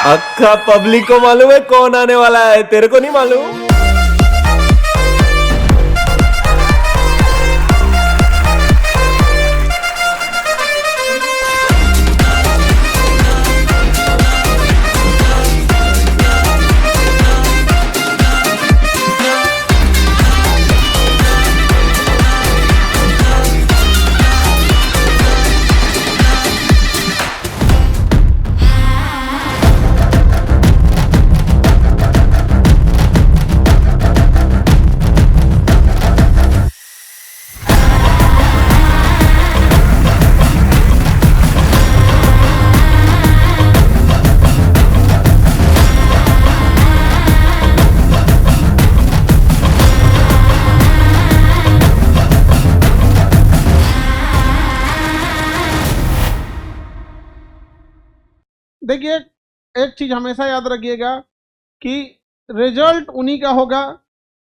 अक्का पब्लिक को मालूम है कौन आने वाला है, तेरे को नहीं मालूम। देखिए, एक चीज हमेशा याद रखिएगा कि रिजल्ट उन्हीं का होगा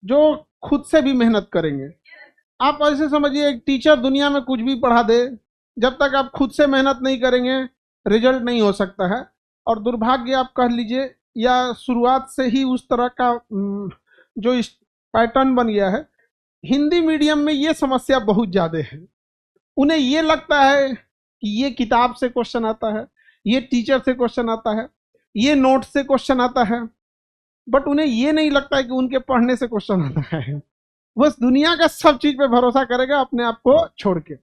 जो खुद से भी मेहनत करेंगे। आप ऐसे समझिए, एक टीचर दुनिया में कुछ भी पढ़ा दे, जब तक आप खुद से मेहनत नहीं करेंगे रिजल्ट नहीं हो सकता है। और दुर्भाग्य आप कह लीजिए, या शुरुआत से ही उस तरह का जो इस पैटर्न बन गया है। हिंदी मीडियम में ये समस्या बहुत ज़्यादा है। उन्हें ये लगता है कि ये किताब से क्वेश्चन आता है, ये टीचर से क्वेश्चन आता है, ये नोट से क्वेश्चन आता है, बट उन्हें ये नहीं लगता है कि उनके पढ़ने से क्वेश्चन आता है। बस दुनिया का सब चीज पे भरोसा करेगा अपने आप को छोड़ के।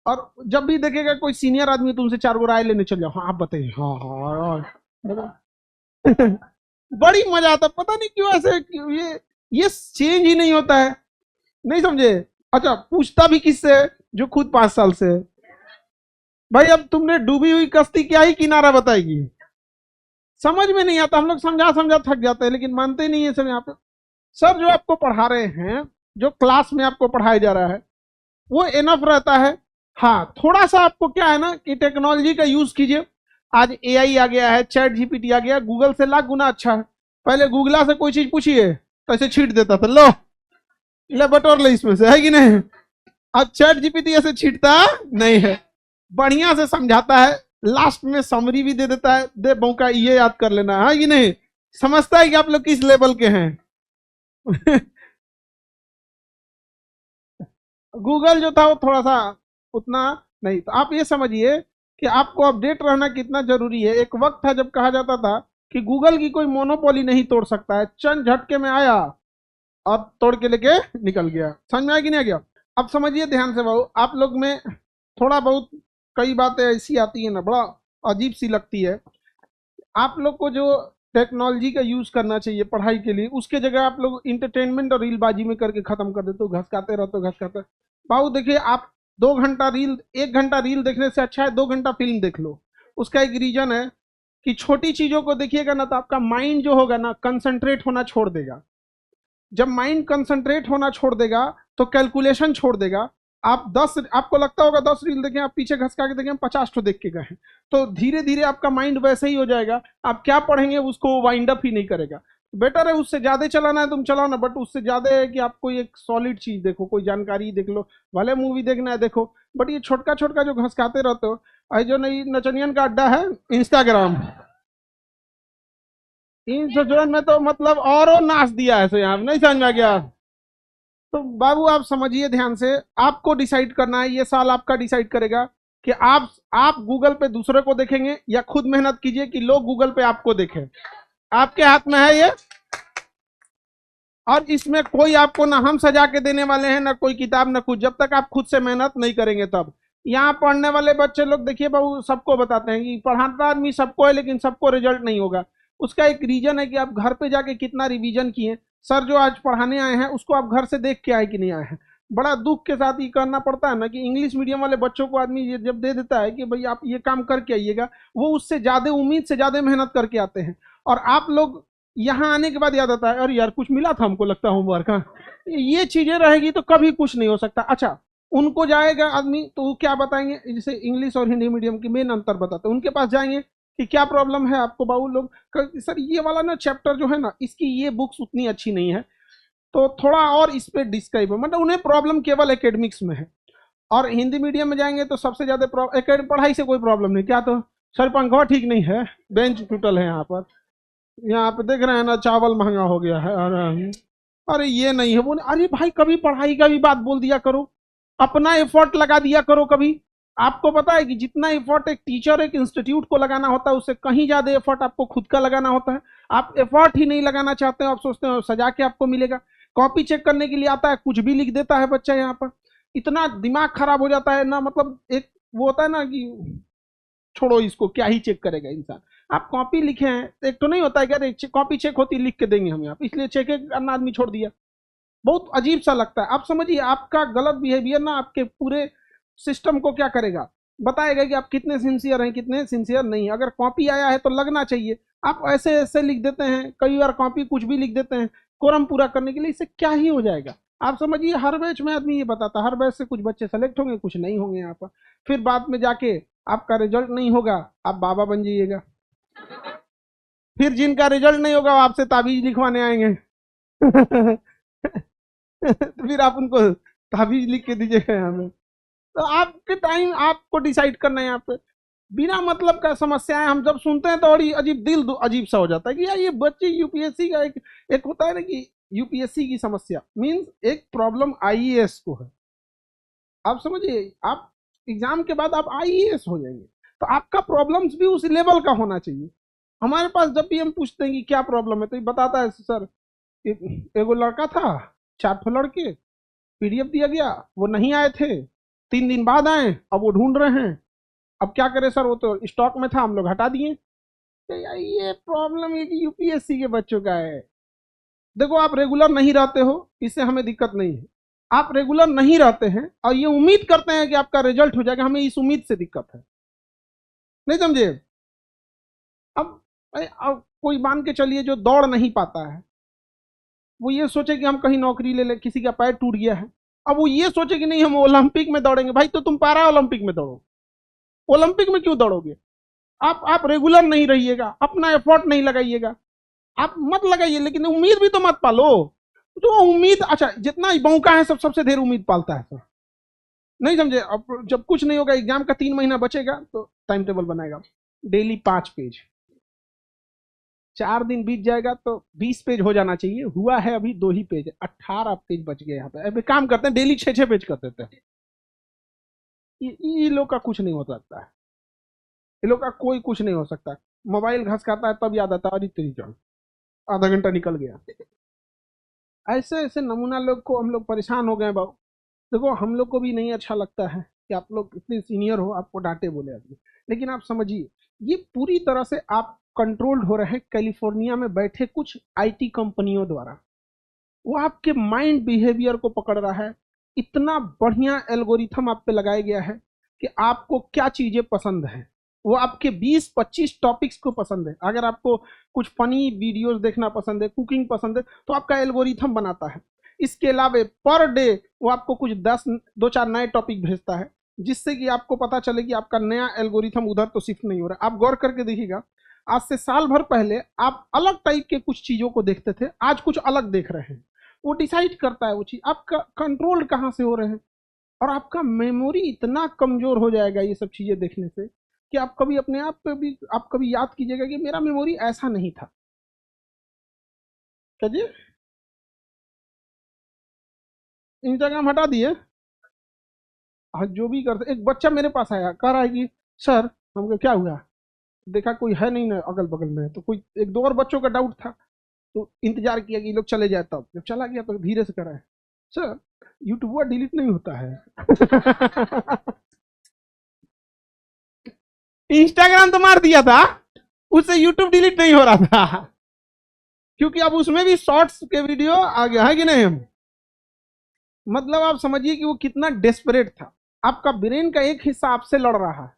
और जब भी देखेगा कोई सीनियर आदमी तुमसे 4 गो राय लेने चल जाओ, हाँ आप बताइए, हाँ हाँ हाँ। बड़ी मजा आता, पता नहीं क्यों ऐसे, ये चेंज ही नहीं होता है, नहीं समझे। अच्छा, पूछता भी किससे, जो खुद 5 साल से है। भाई अब तुमने डूबी हुई कश्ती क्या ही किनारा बताएगी, समझ में नहीं आता। हम लोग समझा समझा थक जाते हैं, लेकिन मानते नहीं है सब। यहाँ पे सर जो आपको पढ़ा रहे हैं, जो क्लास में आपको पढ़ाया जा रहा है, वो इनफ रहता है। हाँ, थोड़ा सा आपको क्या है ना कि टेक्नोलॉजी का यूज कीजिए। आज एआई आ गया है, चैट जीपीटी आ गया, गूगल से लाख गुना अच्छा है। पहले गूगला से कोई चीज पूछिए तो ऐसे छीट देता था, लो ले बटोर ले इसमें से, है कि नहीं। अब चैट जीपीटी ऐसे छीटता नहीं है, बढ़िया से समझाता है, लास्ट में समरी भी दे देता है, दे मौका ये याद कर लेना, है कि नहीं। समझता है कि आप लोग किस लेवल के हैं। गूगल जो था वो थोड़ा सा उतना नहीं। तो आप ये समझिए कि आपको अपडेट रहना कितना जरूरी है। एक वक्त था जब कहा जाता था कि गूगल की कोई मोनोपोली नहीं तोड़ सकता है, चंद झटके में आया और तोड़ के लेके निकल गया। समझ में आया कि नहीं आ गया। अब समझिए ध्यान से बाबू, आप लोग में थोड़ा बहुत कई बातें ऐसी आती है ना, बड़ा अजीब सी लगती है। आप लोग को जो टेक्नोलॉजी का यूज करना चाहिए पढ़ाई के लिए, उसके जगह आप लोग इंटरटेनमेंट और रीलबाजी में करके खत्म कर देते हो, घसकाते रहते हो घसकाते। बाबू देखिए, आप 2 घंटा रील, 1 घंटा रील देखने से अच्छा है 2 घंटा फिल्म देख लो। उसका एक रीजन है कि छोटी चीजों को देखिएगा ना तो आपका माइंड जो होगा ना कंसंट्रेट होना छोड़ देगा। जब माइंड कंसंट्रेट होना छोड़ देगा तो कैलकुलेशन छोड़ देगा। आप 10, आपको लगता होगा 10 रील देखें, आप पीछे घसका के देखें 50 तो देख के गए हैं, तो धीरे धीरे आपका माइंड वैसे ही हो जाएगा। आप क्या पढ़ेंगे उसको वाइंड अप ही नहीं करेगा। बेटर है उससे ज्यादा चलाना है तुम चलाओ ना, बट उससे ज्यादा है कि आप कोई एक सॉलिड चीज देखो, कोई जानकारी देख लो, भले मूवी देखना है देखो। बट ये छोटका छोटका जो घसकाते रहते हो, आई जो नई नचनियन का अड्डा है इंस्टाग्राम, इन सचुरन में तो मतलब और नाच दिया है यहाँ, नहीं समझ में आ गया। तो बाबू आप समझिए ध्यान से, आपको डिसाइड करना है, ये साल आपका डिसाइड करेगा कि आप गूगल पे दूसरे को देखेंगे या खुद मेहनत कीजिए कि लोग गूगल पे आपको देखें। आपके हाथ में है ये। और इसमें कोई आपको ना हम सजा के देने वाले हैं, ना कोई किताब, ना कुछ, जब तक आप खुद से मेहनत नहीं करेंगे तब। यहाँ पढ़ने वाले बच्चे लोग देखिए बाबू, सबको बताते हैं कि पढ़ाता आदमी सबको है, लेकिन सबको रिजल्ट नहीं होगा। उसका एक रीजन है कि आप घर पे जाके कितना रिवीजन किए। सर जो आज पढ़ाने आए हैं उसको आप घर से देख के आए कि नहीं आए हैं। बड़ा दुख के साथ ये करना पड़ता है ना कि इंग्लिश मीडियम वाले बच्चों को आदमी ये जब दे देता है कि भाई आप ये काम करके आइएगा, वो उससे ज्यादा उम्मीद से ज्यादा मेहनत करके आते हैं। और आप लोग यहाँ आने के बाद याद आता है, अरे यार कुछ मिला था हमको लगता है होमवर्क। हाँ, ये चीजें रहेगी तो कभी कुछ नहीं हो सकता। अच्छा, उनको जाएगा आदमी तो वो क्या बताएंगे, जैसे इंग्लिश और हिंदी मीडियम की मेन अंतर बताते हैं, उनके पास जाएंगे कि क्या प्रॉब्लम है आपको। बाबू लोग सर ये वाला ना चैप्टर जो है ना, इसकी ये बुक्स उतनी अच्छी नहीं है, तो थोड़ा और इस पे डिस्क्राइब है। मतलब उन्हें प्रॉब्लम केवल एकेडमिक्स में है। और हिंदी मीडियम में जाएंगे तो सबसे ज्यादा पढ़ाई से कोई प्रॉब्लम नहीं, क्या तो सर पंखा ठीक नहीं है, बेंच टूटल है यहाँ पर, यहाँ पे देख रहे हैं ना चावल महंगा हो गया है। अरे ये नहीं है वो नहीं। अरे भाई कभी पढ़ाई का भी बात बोल दिया करो, अपना एफर्ट लगा दिया करो कभी। आपको पता है कि जितना एफर्ट एक टीचर एक इंस्टीट्यूट को लगाना होता है उससे कहीं ज्यादा एफर्ट आपको खुद का लगाना होता है। आप एफर्ट ही नहीं लगाना चाहते हो, आप सोचते हो सजा के आपको मिलेगा। कॉपी चेक करने के लिए आता है, कुछ भी लिख देता है बच्चा यहाँ पर। इतना दिमाग खराब हो जाता है ना, मतलब एक वो होता है ना कि छोड़ो इसको, क्या ही चेक करेगा इंसान। आप कॉपी लिखे हैं, एक तो नहीं होता है कि अरे कॉपी चेक होती लिख के देंगे हम, आप इसलिए चेक करना आदमी छोड़ दिया। बहुत अजीब सा लगता है। आप समझिए आपका गलत बिहेवियर ना आपके पूरे सिस्टम को क्या करेगा, बताएगा कि आप कितने सिंसियर हैं कितने सिंसियर नहीं। अगर कॉपी आया है तो लगना चाहिए, आप ऐसे ऐसे लिख देते हैं, कई बार कॉपी कुछ भी लिख देते हैं कोरम पूरा करने के लिए, इससे क्या ही हो जाएगा। आप समझिए हर बैच में आदमी ये बताता है, हर बैच से कुछ बच्चे सेलेक्ट होंगे कुछ नहीं होंगे यहाँ पर, फिर बाद में जाके आपका रिजल्ट नहीं होगा, आप बाबा बन जाइएगा। फिर जिनका रिजल्ट नहीं होगा वो आपसे ताबीज लिखवाने आएंगे तो फिर आप उनको ताबीज लिख के दीजिएगा यहाँ में। तो आपके टाइम आपको डिसाइड करना है यहाँ पे। बिना मतलब का समस्याएं हम जब सुनते हैं तो और अजीब दिल अजीब सा हो जाता है कि यार ये बच्चे यूपीएससी का एक होता है ना कि यूपीएससी की समस्या मींस एक प्रॉब्लम आईएएस को है। आप समझिए आप एग्जाम के बाद आप आईएएस हो जाएंगे, तो आपका प्रॉब्लम्स भी उस लेवल का होना चाहिए। हमारे पास जब भी हम पूछते हैं कि क्या प्रॉब्लम है तो ये बताता है सर एगो लड़का था, 4 लड़के, पीडीएफ दिया गया, वो नहीं आए थे, 3 दिन बाद आए, अब वो ढूंढ रहे हैं, अब क्या करें सर, वो तो स्टॉक में था हम लोग हटा दिए। तो यार ये प्रॉब्लम ये कि यूपीएससी के बच्चों का है। देखो आप रेगुलर नहीं रहते हो इससे हमें दिक्कत नहीं है, आप रेगुलर नहीं रहते हैं और ये उम्मीद करते हैं कि आपका रिजल्ट हो जाएगा, हमें इस उम्मीद से दिक्कत है, नहीं समझे। अब कोई मान के चलिए जो दौड़ नहीं पाता है, वो ये सोचे कि हम कहीं नौकरी ले ले, किसी का पैर टूट गया है, अब वो ये सोचे कि नहीं हम ओलंपिक में दौड़ेंगे। भाई तो तुम पैरा ओलंपिक में दौड़ो, ओलंपिक में क्यों दौड़ोगे। आप रेगुलर नहीं रहिएगा, अपना एफर्ट नहीं लगाइएगा, आप मत लगाइए, लेकिन उम्मीद भी तो मत पालो। तो उम्मीद अच्छा जितना बौका है सबसे ढेर उम्मीद पालता है सर, नहीं समझे। अब जब कुछ नहीं होगा, एग्जाम का 3 महीना बचेगा तो टाइम टेबल बनाएगा, डेली 5 पेज, 4 दिन बीत जाएगा तो 20 पेज हो जाना चाहिए, हुआ है अभी 2 ही पेज, 18 पेज बच गए यहाँ पे। अभी काम करते हैं डेली 6-6 पेज कर देते हैं। ये लोग का कुछ नहीं हो सकता है, ये लोग का कोई कुछ नहीं हो सकता। मोबाइल घसकाता है तब याद आता है अरे तेरी जान, आधा घंटा निकल गया। ऐसे ऐसे नमूना लोग को हम लोग परेशान हो गए बाबू। देखो हम लोग को भी नहीं अच्छा लगता है कि आप लोग इतने सीनियर हो आपको डांटे बोले आदमी, लेकिन आप समझिए ये पूरी तरह से आप कंट्रोल्ड हो रहे हैं कैलिफोर्निया में बैठे कुछ आईटी कंपनियों द्वारा। वो आपके माइंड बिहेवियर को पकड़ रहा है, इतना बढ़िया एल्गोरिथम आप पे लगाया गया है कि आपको क्या चीजें पसंद है, वो आपके 20-25 टॉपिक्स को पसंद है। अगर आपको कुछ फनी वीडियोस देखना पसंद है, कुकिंग पसंद है, तो आपका एल्गोरिथम बनाता है। इसके अलावा पर डे वो आपको कुछ 2-4 नए टॉपिक भेजता है, जिससे कि आपको पता चले कि आपका नया एल्गोरिथम उधर तो शिफ्ट नहीं हो रहा। आप गौर करके देखिएगा, आज से साल भर पहले आप अलग टाइप के कुछ चीजों को देखते थे, आज कुछ अलग देख रहे हैं। वो डिसाइड करता है वो चीज, आपका कंट्रोल कहाँ से हो रहे हैं। और आपका मेमोरी इतना कमजोर हो जाएगा ये सब चीजें देखने से कि आप कभी अपने आप पे भी आप कभी याद कीजिएगा कि मेरा मेमोरी ऐसा नहीं था। क्या जी इंस्टाग्राम हटा दिए, आज जो भी करते। एक बच्चा मेरे पास आया कह रहा है कि सर हमको क्या हुआ, देखा कोई है नहीं ना अगल बगल में, तो कोई 1-2 और बच्चों का डाउट था, तो इंतजार किया कि लोग चले जाए, तब जब चला गया तो धीरे से करा है सर यूट्यूब डिलीट नहीं होता है इंस्टाग्राम तो मार दिया था, उससे यूट्यूब डिलीट नहीं हो रहा था, क्योंकि अब उसमें भी शॉर्ट्स के वीडियो आ गया है कि नहीं। हम मतलब आप समझिए कि वो कितना डेस्परेट था। आपका ब्रेन का एक हिस्सा आपसे लड़ रहा है,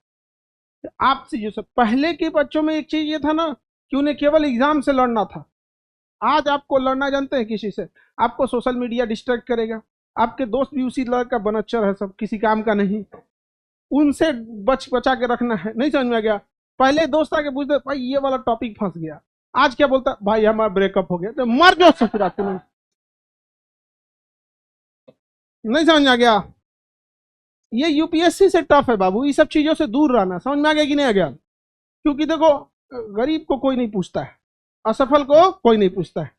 आपसे जो सब पहले के बच्चों में एक चीज ये था ना कि उन्हें केवल एग्जाम से लड़ना था। आज आपको लड़ना जानते हैं किसी से, आपको सोशल मीडिया डिस्ट्रैक्ट करेगा, आपके दोस्त भी उसी लड़ का बनच्चर है, सब किसी काम का नहीं, उनसे बचा के रखना है। नहीं समझ में आ गया। पहले दोस्त आके पूछते भाई ये वाला टॉपिक फंस गया, आज क्या बोलता भाई हमारा ब्रेकअप हो गया, तो मर जाओ ससुरा तुम। नहीं समझ में आ गया। ये यूपीएससी से टफ है बाबू, ये सब चीजों से दूर रहना। समझ में आ गया कि नहीं आ गया। क्योंकि देखो गरीब को कोई नहीं पूछता है, असफल को कोई नहीं पूछता है।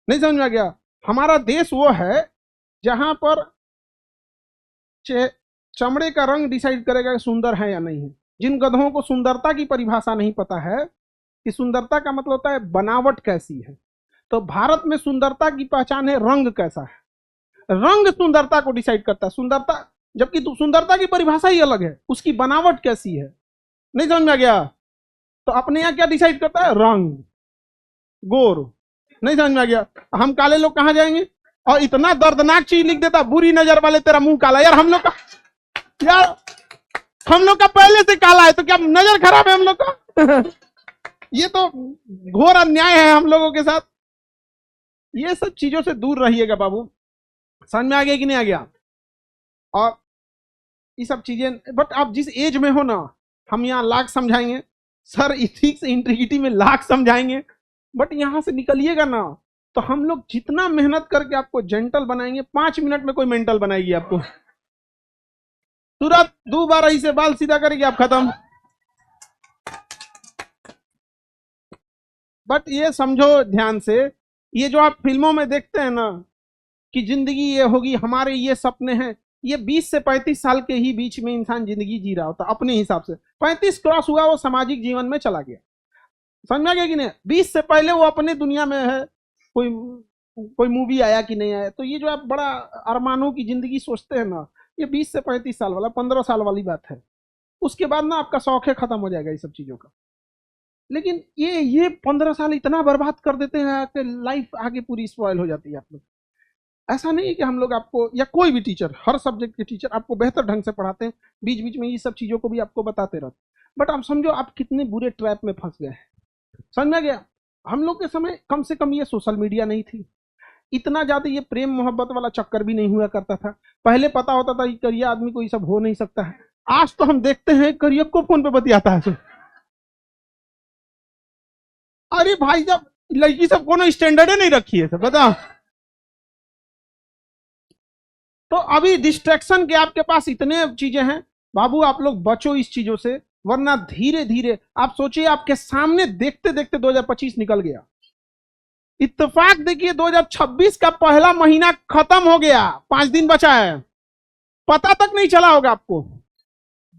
नहीं समझ में आ गया? हमारा देश वो है जहां पर चमड़े का रंग डिसाइड करेगा कि सुंदर है या नहीं है। जिन गधों को सुंदरता की परिभाषा नहीं पता है कि सुंदरता का मतलब होता है बनावट कैसी है, तो भारत में सुंदरता की पहचान है रंग कैसा है। रंग सुंदरता को डिसाइड करता है, सुंदरता, जबकि सुंदरता की परिभाषा ही अलग है, उसकी बनावट कैसी है। नहीं समझ में आ गया? तो अपने यहाँ क्या डिसाइड करता है? रंग, गोर। नहीं समझ में आ गया? हम काले लोग कहां जाएंगे? और इतना दर्दनाक चीज लिख देता, बुरी नजर वाले तेरा मुंह काला। यार हम लोग का पहले से काला है, तो क्या नजर खराब है हम लोग का? ये तो घोर अन्याय है हम लोगों के साथ। ये सब चीजों से दूर रहिएगा बाबू। समझ में आ गया कि नहीं आ गया? और ये सब चीजें, बट आप जिस एज में हो ना, हम यहाँ लाख समझाएंगे सर, इथिक्स इंटीग्रिटी में लाख समझाएंगे, बट यहां से निकलिएगा ना तो हम लोग जितना मेहनत करके आपको जेंटल बनाएंगे, 5 मिनट में कोई मेंटल बनाएगी आपको। तुरंत 2 बार ऐसे बाल सीधा करेगी, आप खत्म। बट ये समझो ध्यान से, ये जो आप फिल्मों में देखते हैं ना कि जिंदगी ये होगी, हमारे ये सपने हैं, ये 20 से 35 साल के ही बीच में इंसान जिंदगी जी रहा होता अपने हिसाब से। 35 क्रॉस हुआ, वो सामाजिक जीवन में चला गया। समझ में आ गया कि नहीं? 20 से पहले वो अपने दुनिया में है, कोई मूवी आया कि नहीं आया। तो ये जो आप बड़ा अरमानों की जिंदगी सोचते हैं ना, ये 20 से 35 साल वाला, 15 साल वाली बात है। उसके बाद ना आपका शौक है खत्म हो जाएगा ये सब चीजों का। लेकिन ये 15 साल इतना बर्बाद कर देते हैं कि लाइफ आगे पूरी स्पॉइल हो जाती है आप लोग। ऐसा नहीं है कि हम लोग आपको, या कोई भी टीचर, हर सब्जेक्ट के टीचर आपको बेहतर ढंग से पढ़ाते हैं, बीच बीच में ये सब चीजों को भी आपको बताते रहते, बट आप समझो आप कितने बुरे ट्रैप में फंस गए हैं। समझ में गया? हम लोग के समय कम से कम ये सोशल मीडिया नहीं थी, इतना ज्यादा ये प्रेम मोहब्बत वाला चक्कर भी नहीं हुआ करता था। पहले पता होता था कि करिया आदमी को ये सब हो नहीं सकता है। आज तो हम देखते हैं करिया को फोन पे बतियाता है। अरे भाई, जब लड़की सब को स्टैंडर्ड नहीं रखी है सब, बता। तो अभी डिस्ट्रैक्शन के आपके पास इतने चीजें हैं बाबू, आप लोग बचो इस चीजों से, वरना धीरे धीरे आप सोचिए आपके सामने देखते देखते 2025 निकल गया। इत्तेफाक देखिए 2026 का पहला महीना खत्म हो गया, 5 दिन बचा है, पता तक नहीं चला होगा आपको।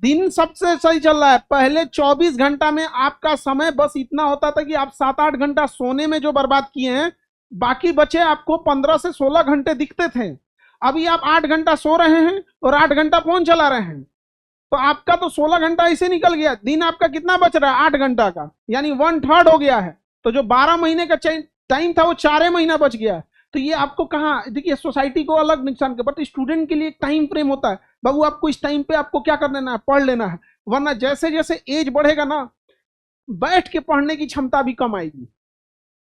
दिन सबसे सही चल रहा है। पहले 24 घंटा में आपका समय बस इतना होता था कि आप 7-8 घंटा सोने में जो बर्बाद किए हैं, बाकी बचे आपको 15 से 16 घंटे दिखते थे। अभी आप 8 घंटा सो रहे हैं और 8 घंटा फोन चला रहे हैं, तो आपका तो 16 घंटा ऐसे निकल गया। दिन आपका कितना बच रहा है? 8 घंटा का, यानी 1/3 हो गया है। तो जो 12 महीने का टाइम था वो 4 महीना बच गया है। तो ये आपको कहाँ, देखिए सोसाइटी को अलग नुकसान कर, बट स्टूडेंट के लिए एक टाइम फ्रेम होता है बाबू, आपको इस टाइम पे आपको क्या कर लेना है? पढ़ लेना है, वरना जैसे जैसे एज बढ़ेगा ना, बैठ के पढ़ने की क्षमता भी कम आएगी।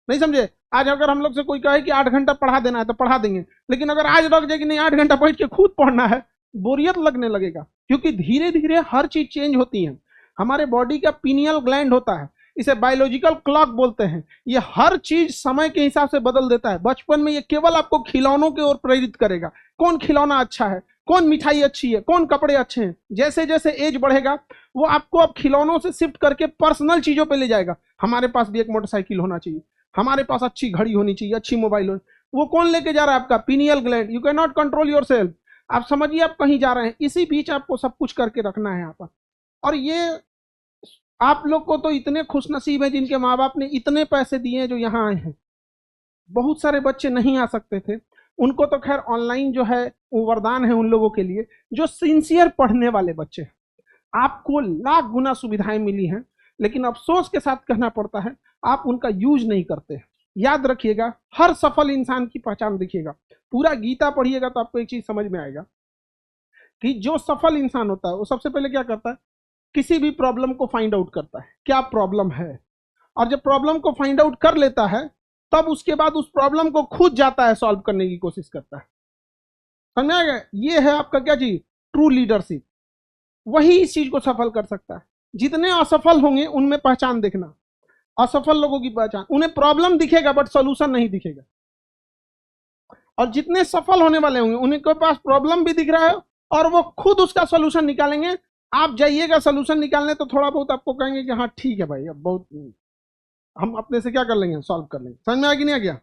नहीं समझे? आज अगर हम लोग से कोई कहे कि 8 घंटा पढ़ा देना है तो पढ़ा देंगे, लेकिन अगर आज रख जाए कि नहीं 8 घंटा बैठ के खुद पढ़ना है, बोरियत लगने लगेगा। क्योंकि धीरे धीरे हर चीज चेंज होती है। हमारे बॉडी का पीनियल ग्लैंड होता है, इसे बायोलॉजिकल क्लॉक बोलते हैं, ये हर चीज समय के हिसाब से बदल देता है। बचपन में ये केवल आपको खिलौनों की ओर प्रेरित करेगा, कौन खिलौना अच्छा है, कौन मिठाई अच्छी है, कौन कपड़े अच्छे हैं। जैसे जैसे एज बढ़ेगा वो आपको अब खिलौनों से शिफ्ट करके पर्सनल चीजों पे ले जाएगा। हमारे पास भी एक मोटरसाइकिल होना चाहिए, हमारे पास अच्छी घड़ी होनी चाहिए, अच्छी मोबाइल होनी। वो कौन लेके जा रहा है? आपका pineal gland. You can not control your self. आप समझिए आप कहीं जा रहे हैं, इसी बीच आपको सब कुछ करके रखना है यहाँ पर। और ये आप लोग को तो इतने खुशनसीब है जिनके माँ बाप ने इतने पैसे दिए हैं जो यहाँ आए हैं। बहुत सारे बच्चे नहीं आ सकते थे, उनको तो खैर ऑनलाइन जो है वो वरदान है उन लोगों के लिए जो सिंसियर पढ़ने वाले बच्चे। आपको लाख गुना सुविधाएं मिली हैं, लेकिन अफसोस के साथ कहना पड़ता है आप उनका यूज नहीं करते। याद रखिएगा, हर सफल इंसान की पहचान देखिएगा, पूरा गीता पढ़िएगा तो आपको एक चीज समझ में आएगा कि जो सफल इंसान होता है वो सबसे पहले क्या करता है? किसी भी प्रॉब्लम को फाइंड आउट करता है क्या प्रॉब्लम है, और जब प्रॉब्लम को फाइंड आउट कर लेता है तब उसके बाद उस प्रॉब्लम को खुद जाता है सॉल्व करने की कोशिश करता है। समझ आ गया? ये है आपका क्या चीज? True leadership. वही इस चीज को सफल कर सकता है। जितने असफल होंगे उनमें पहचान देखना, असफल लोगों की पहचान, उन्हें प्रॉब्लम दिखेगा बट सॉल्यूशन नहीं दिखेगा। और जितने सफल होने वाले होंगे उनके पास प्रॉब्लम भी दिख रहा है और वो खुद उसका सॉल्यूशन निकालेंगे, आप जाइएगा सोल्यूशन निकालने तो थोड़ा बहुत आपको कहेंगे कि हाँ ठीक है भाई, अब बहुत हम अपने से क्या कर लेंगे, सॉल्व कर लेंगे। समझ में आ कि नहीं आ गया?